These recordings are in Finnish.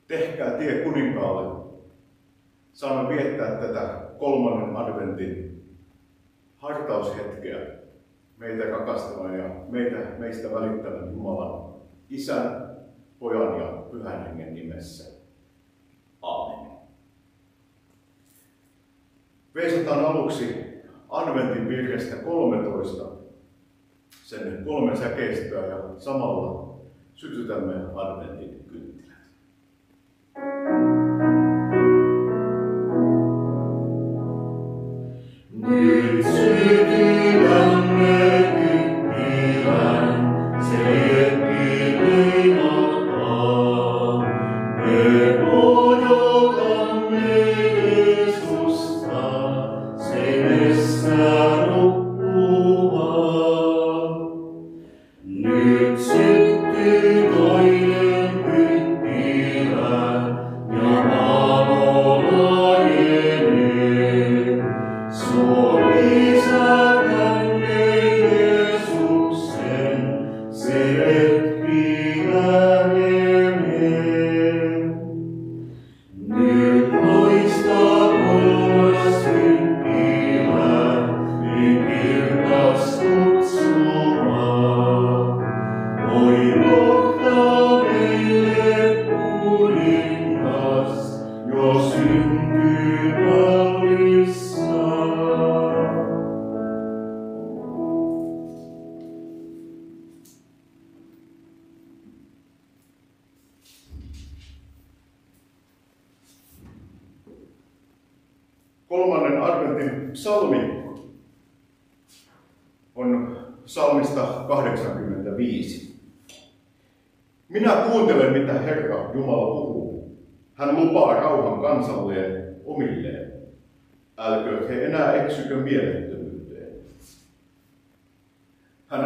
Tehkää tie kuninkaalle. Saamme viettää tätä 3. adventin hartaushetkeä meitä rakastavan ja meistä välittävän Jumalan, Isän, Pojan ja Pyhän Hengen nimessä. Aamen. Veisataan aluksi adventin virrestä 13, sen 3 säkeistöä ja samalla sytytämme adventin kynttilät. Nyt sytytämme kynttilän, se hetki leimahtaa. Me odotamme Jeesusta, se messään uppuvaa. Nyt syttyy toinen kynttilä ja valo laajenee. Suo lisätämme Jeesuksen, se hetki lähenee. Nyt loistaa 3. kynttilä, niin kirkas kutsumaa. Oi kohta meille kuningas, jo syntyy tallissa. Kolmannen adventin psalmi on psalmista 85. Minä kuuntelen, mitä Herra Jumala puhuu. Hän lupaa rauhan kansalleen omilleen. Älkööt he enää eksykö mielettömyyteen. Hän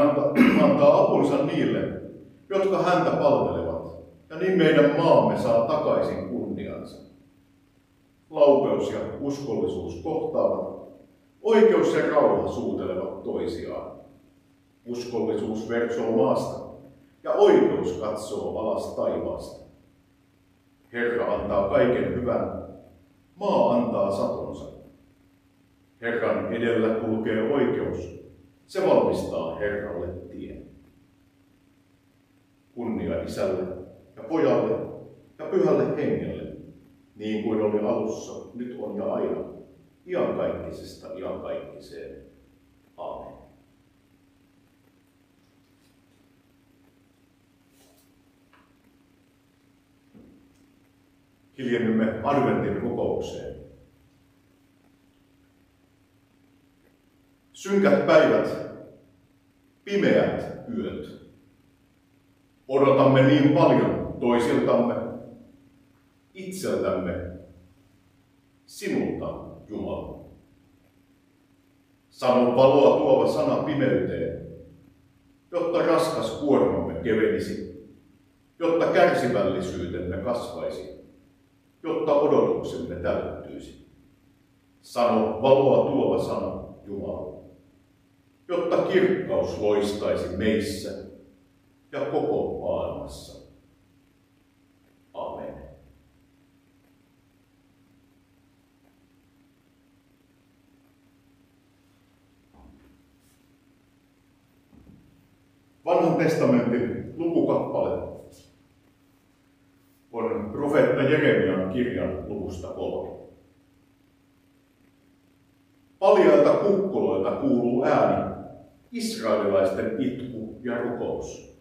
antaa apunsa niille, jotka häntä palvelevat, ja niin meidän maamme saa takaisin kunniansa. Laupeus ja uskollisuus kohtaavat, oikeus ja rauha suutelevat toisiaan. Uskollisuus versoo maasta ja oikeus katsoo alas taivaasta. Herra antaa kaiken hyvän, maa antaa satonsa. Herran edellä kulkee oikeus, se valmistaa Herralle tien. Kunnia Isälle ja Pojalle ja Pyhälle Hengelle, niin kuin oli alussa, nyt on ja aina, iankaikkisesta iankaikkiseen. Aamen. Hiljennymme adventin rukoukseen. Synkät päivät, pimeät yöt. Odotamme niin paljon toisiltamme, itseltämme, sinulta, Jumala. Sano valoa tuova sana pimeyteen, jotta raskas kuormamme kevenisi, jotta kärsivällisyytemme kasvaisi, jotta odotuksemme täyttyisi. Sano valoa tuova sana, Jumala, jotta kirkkaus loistaisi meissä ja koko maailmassa. Amen. Vanhan testamentin lukukappale on profeetta Jeremian kirjan luvusta 3. Paljailta kukkuloilta kuuluu ääni, israelilaisten itku ja rukous.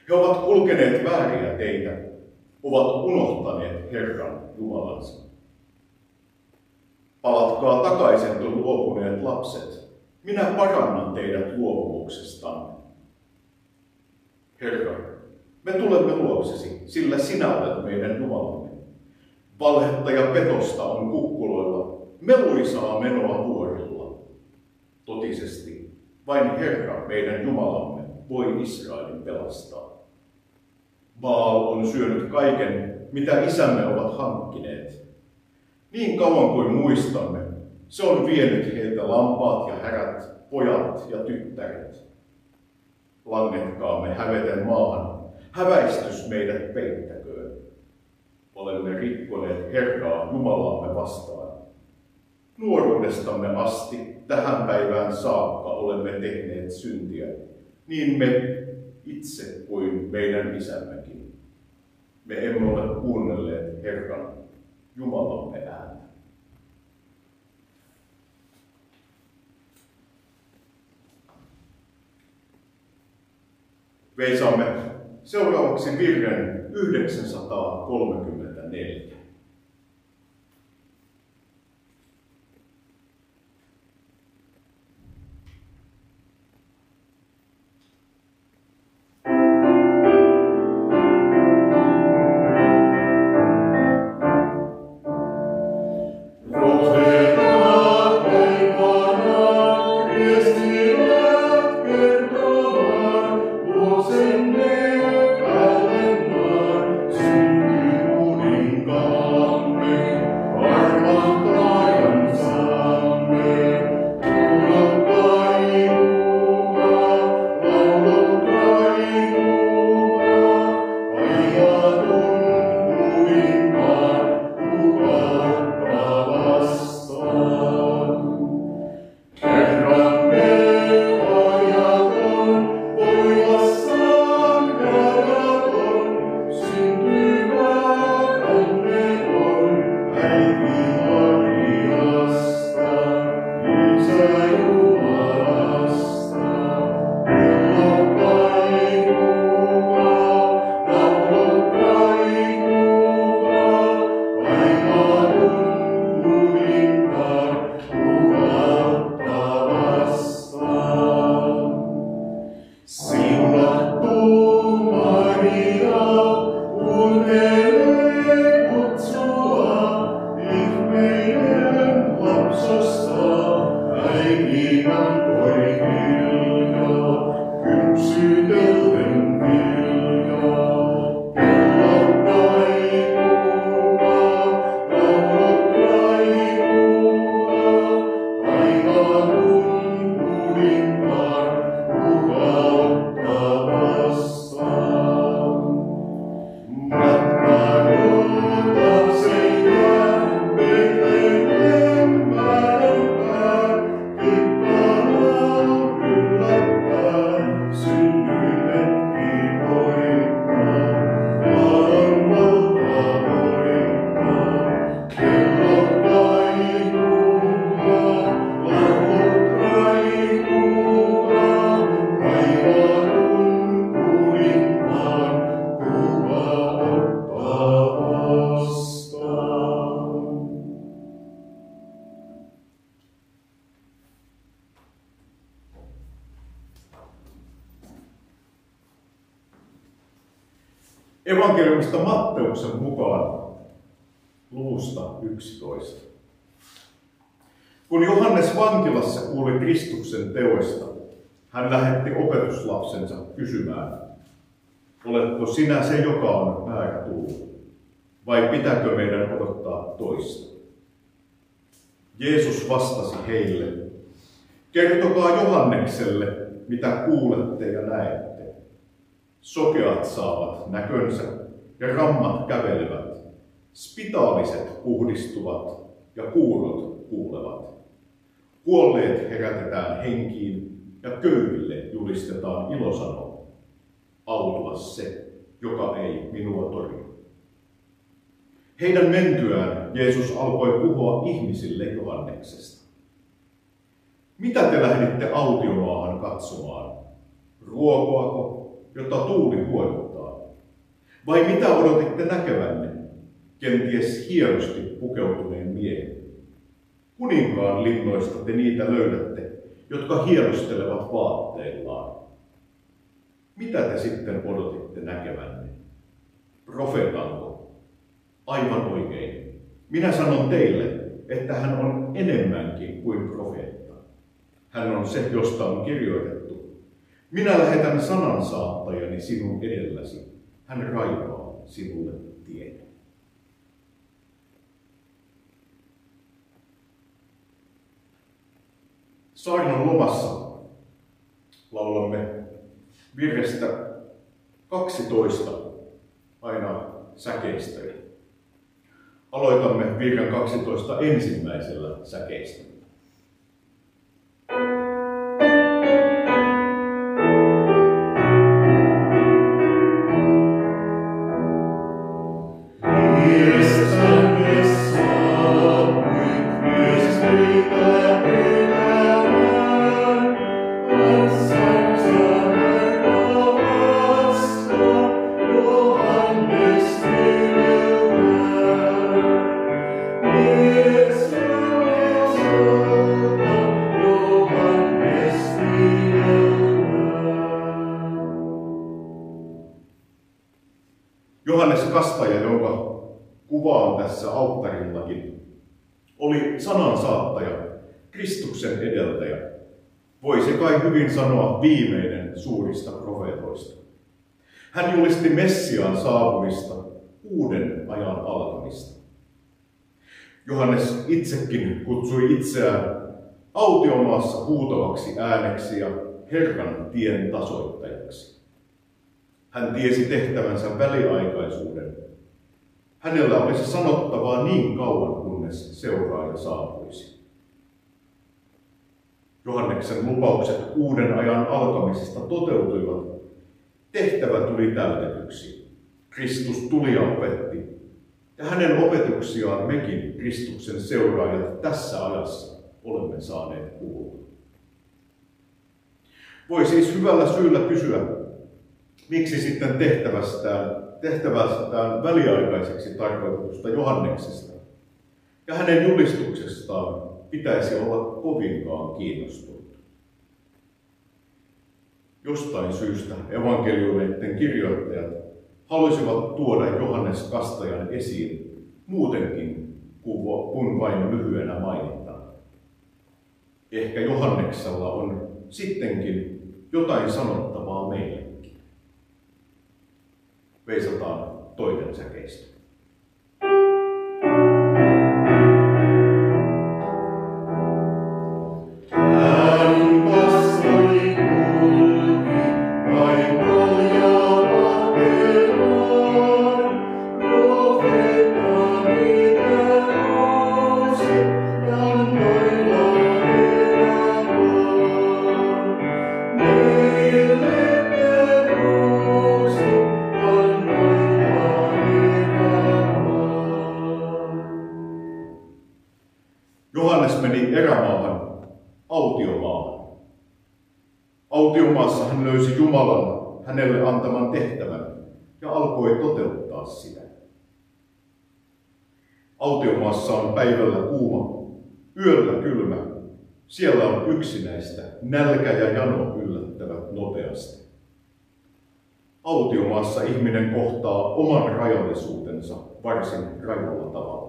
He ovat kulkeneet vääriä teitä, ovat unohtaneet Herran Jumalansa. Palatkaa takaisin, luopuneet lapset, minä parannan teidät luopumuksestanne. Herra, me tulemme luoksesi, sillä sinä olet meidän Jumalamme. Valhetta ja petosta on kukkuloilla, meluisaa menoa vuorilla. Totisesti, vain Herra, meidän Jumalamme, voi Israelin pelastaa. Baal on syönyt kaiken, mitä isämme ovat hankkineet. Niin kauan kuin muistamme, se on vienyt heiltä lampaat ja härät, pojat ja tyttäret. Langetkaamme häveten maahan, häväistys meidät peittäköön. olemme rikkoneet Herraa Jumalaamme vastaan. Nuoruudestamme asti tähän päivään saakka olemme tehneet syntiä, niin me itse kuin meidän isämmekin. Me emme ole kuunnelleet Herran Jumalamme ääntä. Veisaamme seuraavaksi virren 934. Evankeliumista Matteuksen mukaan luvusta 11. Kun Johannes vankilassa kuuli Kristuksen teoista, hän lähetti opetuslapsensa kysymään, oletko sinä se, joka on määrä tulla, vai pitääkö meidän odottaa toista? Jeesus vastasi heille, kertokaa Johannekselle, mitä kuulette ja näette. Sokeat saavat näkönsä ja rammat kävelevät, spitaaliset puhdistuvat ja kuurot kuulevat. Kuolleet herätetään henkiin ja köyhille julistetaan ilosano. Autua se, joka ei minua torju. Heidän mentyään Jeesus alkoi puhua ihmisille Johanneksesta. Mitä te lähditte autiomaahan katsomaan? Ruokoako, jota tuuli huolettaa? Vai mitä odotitte näkevänne? Kenties hienosti pukeutuneen miehen. Kuninkaan linnoista te niitä löydätte, jotka hierostelevat vaatteillaan. Mitä te sitten odotitte näkevänne? Profeetanko? Aivan oikein. Minä sanon teille, että hän on enemmänkin kuin profeetta. Hän on se, josta on kirjoitettu. Minä lähetän sanansaattajani sinun edelläsi. Hän raivaa sinulle tien. Saarnan lomassa laulamme virrestä 12 aina säkeistöön. Aloitamme virran 12 ensimmäisellä säkeistöllä. Johannes Kastaja, jonka kuvaan tässä alttarillakin, oli sanansaattaja, Kristuksen edeltäjä. Voisi kai hyvin sanoa viimeinen suurista profeetoista. Hän julisti Messiaan saapumista, uuden ajan alkamista. Johannes itsekin kutsui itseään autiomaassa huutavaksi ääneksi ja Herran tien tasoittajaksi. Hän tiesi tehtävänsä väliaikaisuuden. Hänellä olisi sanottavaa niin kauan, kunnes seuraaja saapuisi. Johanneksen lupaukset uuden ajan alkamisesta toteutuivat. Tehtävä tuli täytetyksi. Kristus tuli ja opetti. Ja hänen opetuksiaan mekin, Kristuksen seuraajat, tässä ajassa olemme saaneet kuulla. Voi siis hyvällä syyllä kysyä, miksi sitten tehtävästään väliaikaiseksi tarkoitetusta Johanneksesta ja hänen julistuksestaan pitäisi olla kovinkaan kiinnostunut. Jostain syystä evankeliumeiden kirjoittajat halusivat tuoda Johannes Kastajan esiin muutenkin kuin vain lyhyenä mainintana. Ehkä Johanneksella on sittenkin jotain sanottavaa meillekin. Veisataan toinen säkeistö. Johannes meni erämaahan, autiomaahan. Autiomaassa hän löysi Jumalan hänelle antaman tehtävän ja alkoi toteuttaa sitä. Autiomaassa on päivällä kuuma, yöllä kylmä. Siellä on yksinäistä, nälkä ja jano yllättävät nopeasti. Autiomaassa ihminen kohtaa oman rajallisuutensa varsin rajulla tavalla.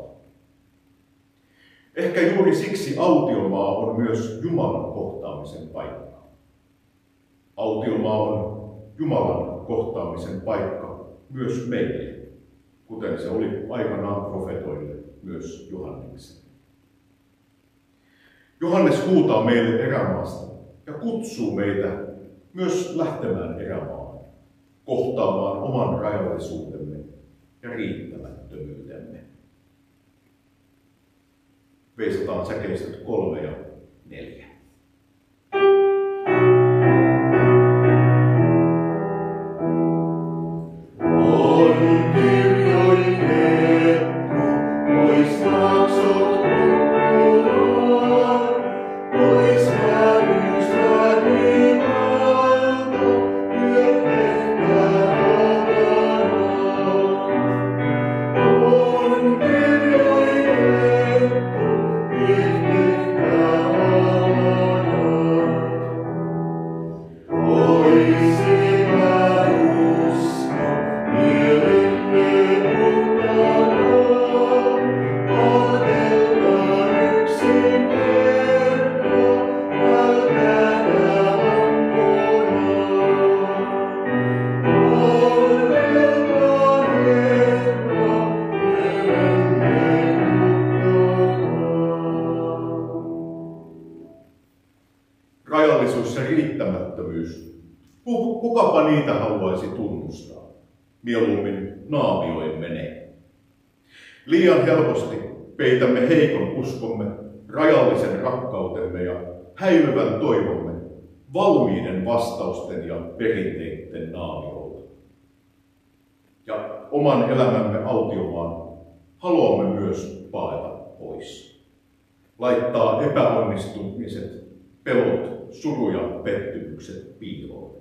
Ehkä juuri siksi autiomaa on myös Jumalan kohtaamisen paikka. Autiomaa on Jumalan kohtaamisen paikka myös meille, kuten se oli aikanaan profetoille myös Johanneksen. Johannes huutaa meille erämaasta ja kutsuu meitä myös lähtemään erämaahan, kohtaamaan oman rajallisuutemme ja riittämättömyytemme. Veisataan säkeistöt 3 ja 4. Rajallisuus ja riittämättömyys. Kukapa niitä haluaisi tunnustaa? Mieluummin naamioin menee. Liian helposti peitämme heikon uskomme, rajallisen rakkautemme ja häilyvän toivomme valmiiden vastausten ja perinteiden naamiolla. Ja oman elämämme autiomaan haluamme myös paeta pois. Laittaa epäonnistumiset, pelot, suru ja pettymykset piiloon.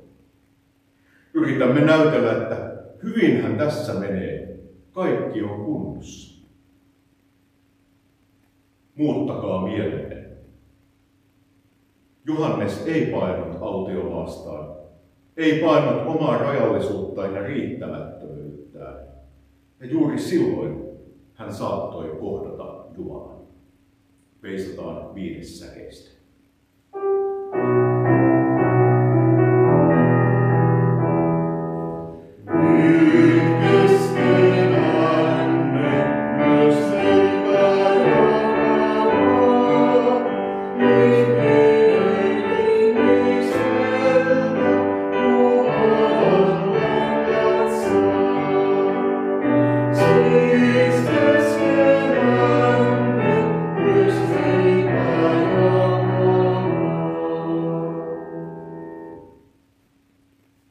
Yritämme näytellä, että hyvinhän tässä menee, kaikki on kunnossa. Muuttakaa mielenne. Johannes ei painut autiomaastaan, ei painut omaa rajallisuuttaan ja riittämättömyyttään. Ja juuri silloin hän saattoi kohdata Jumalan. Veisataan 5. säkeistä.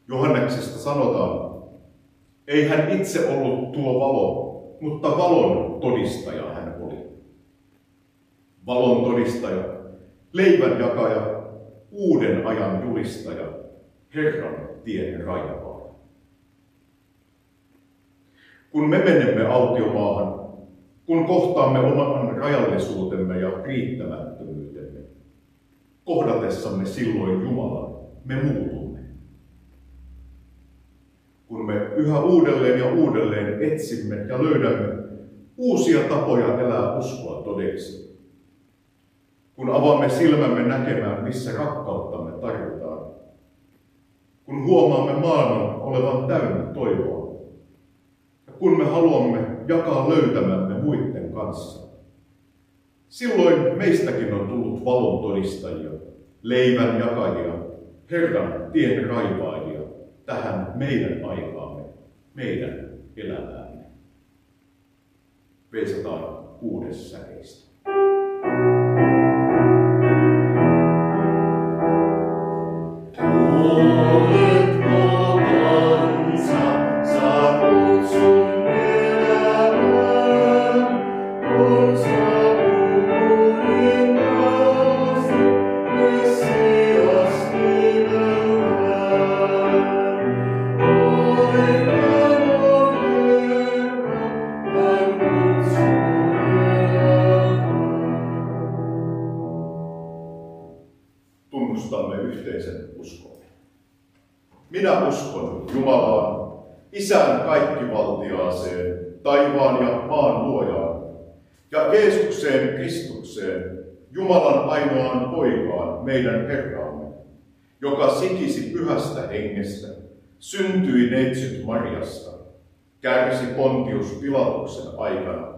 Johanneksesta sanotaan, ei hän itse ollut tuo valo, mutta valon todistaja hän oli. Valon todistaja, leivän jakaja, uuden ajan julistaja, Herran tien raivaaja. Kun me menemme autiomaahan, kun kohtaamme oman rajallisuutemme ja riittämättömyytemme, kohdatessamme silloin Jumalan, me muutumme. Kun me yhä uudelleen ja uudelleen etsimme ja löydämme uusia tapoja elää uskoa todeksi. Kun avaamme silmämme näkemään, missä rakkauttamme tarvitaan. Kun huomaamme maailman olevan täynnä toivoa. Ja kun me haluamme jakaa löytämämme muiden kanssa. Silloin meistäkin on tullut valon todistajia, leivän jakajia, Herran tien raivaajia tähän meidän aikaamme, meidän elämäämme. Veisataan 6. säkeistä. Tunnustamme yhteisen uskomme. Minä uskon Jumalaan, Isään kaikkivaltiaaseen, taivaan ja maan luojaan, ja Jeesukseen Kristukseen, Jumalan ainoaan poikaan, meidän Herraamme, joka sikisi pyhästä hengestä, syntyi neitsyt Mariasta, kärsi Pontius Pilatuksen aikana,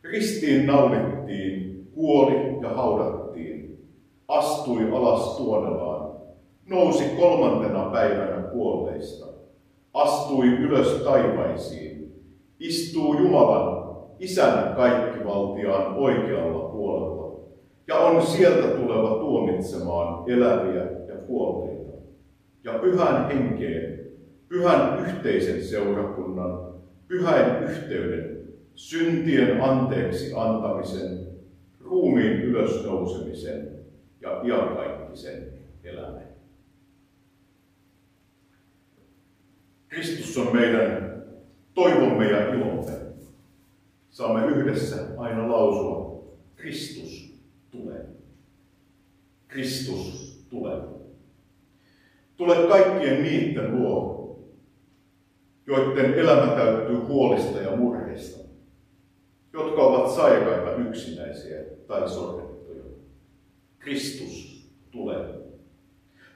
ristiin naulittiin, kuoli ja haudattiin, astui alas tuonelaan, nousi 3. päivänä kuolleista, astui ylös taivaisiin, istuu Jumalan, Isän kaikkivaltiaan oikealla puolella, ja on sieltä tuleva tuomitsemaan eläviä ja kuolleita, ja pyhän henkeen, pyhän yhteisen seurakunnan, pyhän yhteyden, syntien anteeksi antamisen, ruumiin ylösnousemisen ja iankaikkisen elämän. Kristus on meidän toivomme ja ilomme. Saamme yhdessä aina lausua, Kristus tulee. Kristus tulee. Tule kaikkien niiden luo, joiden elämä täyttyy huolista ja murheista, jotka ovat sairaita, yksinäisiä tai sorrettuja. Kristus tulee.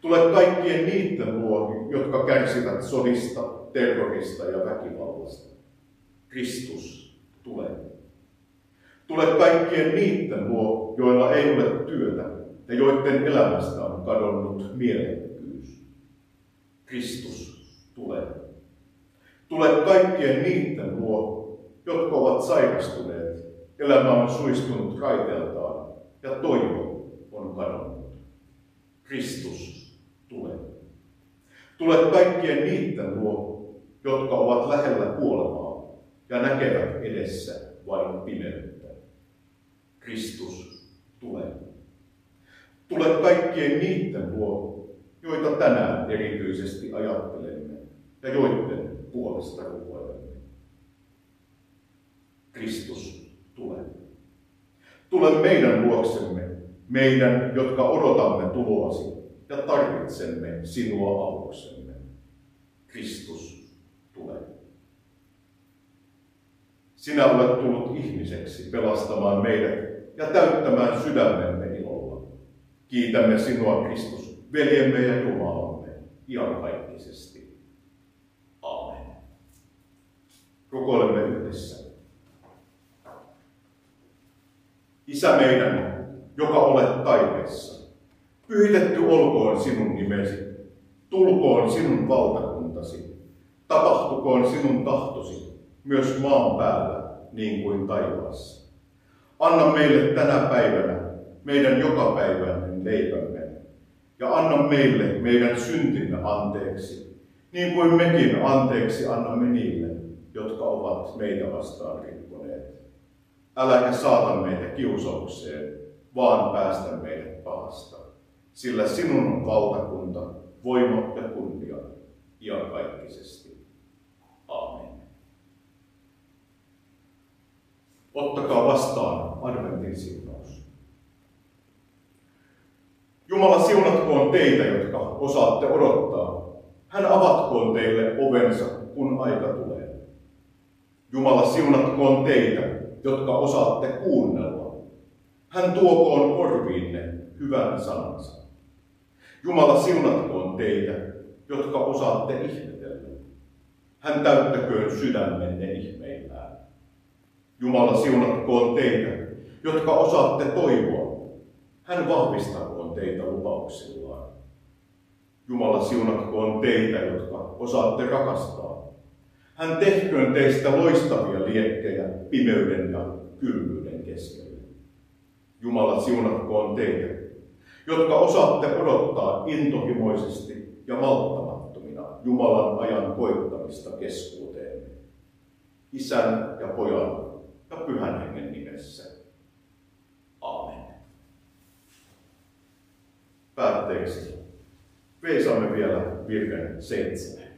Tule kaikkien niiden luo, jotka kärsivät sodista, terrorista ja väkivallasta. Kristus tulee. Tule kaikkien niiden luo, joilla ei ole työtä ja joiden elämästä on kadonnut mielekkyys. Kristus tulee. Tule kaikkien niiden luo, jotka ovat sairastuneet, elämä on suistunut raiteeltaan ja toivo on kadonnut. Kristus, tule. Tule kaikkien niiden luo, jotka ovat lähellä kuolemaa ja näkevät edessä vain pimeyttä. Kristus, tule. Tule kaikkien niiden luo, joita tänään erityisesti ajattelemme ja joiden puolesta rukoilemme. Kristus, tule. Tule meidän luoksemme, meidän, jotka odotamme tuloasi ja tarvitsemme sinua avuksemme. Kristus, tule. Sinä olet tullut ihmiseksi pelastamaan meidät ja täyttämään sydämemme ilolla. Kiitämme sinua, Kristus, veljemme ja Jumalamme, iankaikkisesti. Aamen. Rukoilemme yhdessä. Isä meidän, joka olet taivaissa, pyhitetty olkoon sinun nimesi, tulkoon sinun valtakuntasi, tapahtukoon sinun tahtosi, myös maan päällä niin kuin taivaassa. Anna meille tänä päivänä meidän jokapäiväinen leipämme, ja anna meille meidän syntimme anteeksi, niin kuin mekin anteeksi annamme niille, jotka ovat meitä vastaan rikkoneet. Äläkä saata meitä kiusaukseen, vaan päästä meidät pahasta, sillä sinun on valtakunta, voima ja kunnia iankaikkisesti. Aamen. Ottakaa vastaan adventin siunaus. Jumala siunatkoon teitä, jotka osaatte odottaa. Hän avatkoon teille ovensa, kun aika tulee. Jumala siunatkoon teitä, jotka osaatte kuunnella. Hän tuokoon korviinne hyvän sanansa. Jumala siunatkoon teitä, jotka osaatte ihmetellä. Hän täyttäköön sydämenne ihmeillään. Jumala siunatkoon teitä, jotka osaatte toivoa. Hän vahvistakoon teitä lupauksillaan. Jumala siunatkoon teitä, jotka osaatte rakastaa. Hän tehköön teistä loistavia liekkejä pimeyden ja kylmyyden keskellä. Jumala siunatkoon teitä, jotka osaatte odottaa intohimoisesti ja malttamattomina Jumalan ajan koittamista keskuuteemme. Isän ja Pojan ja Pyhän Hengen nimessä. Aamen. Päätteeksi veisaamme vielä virren 7.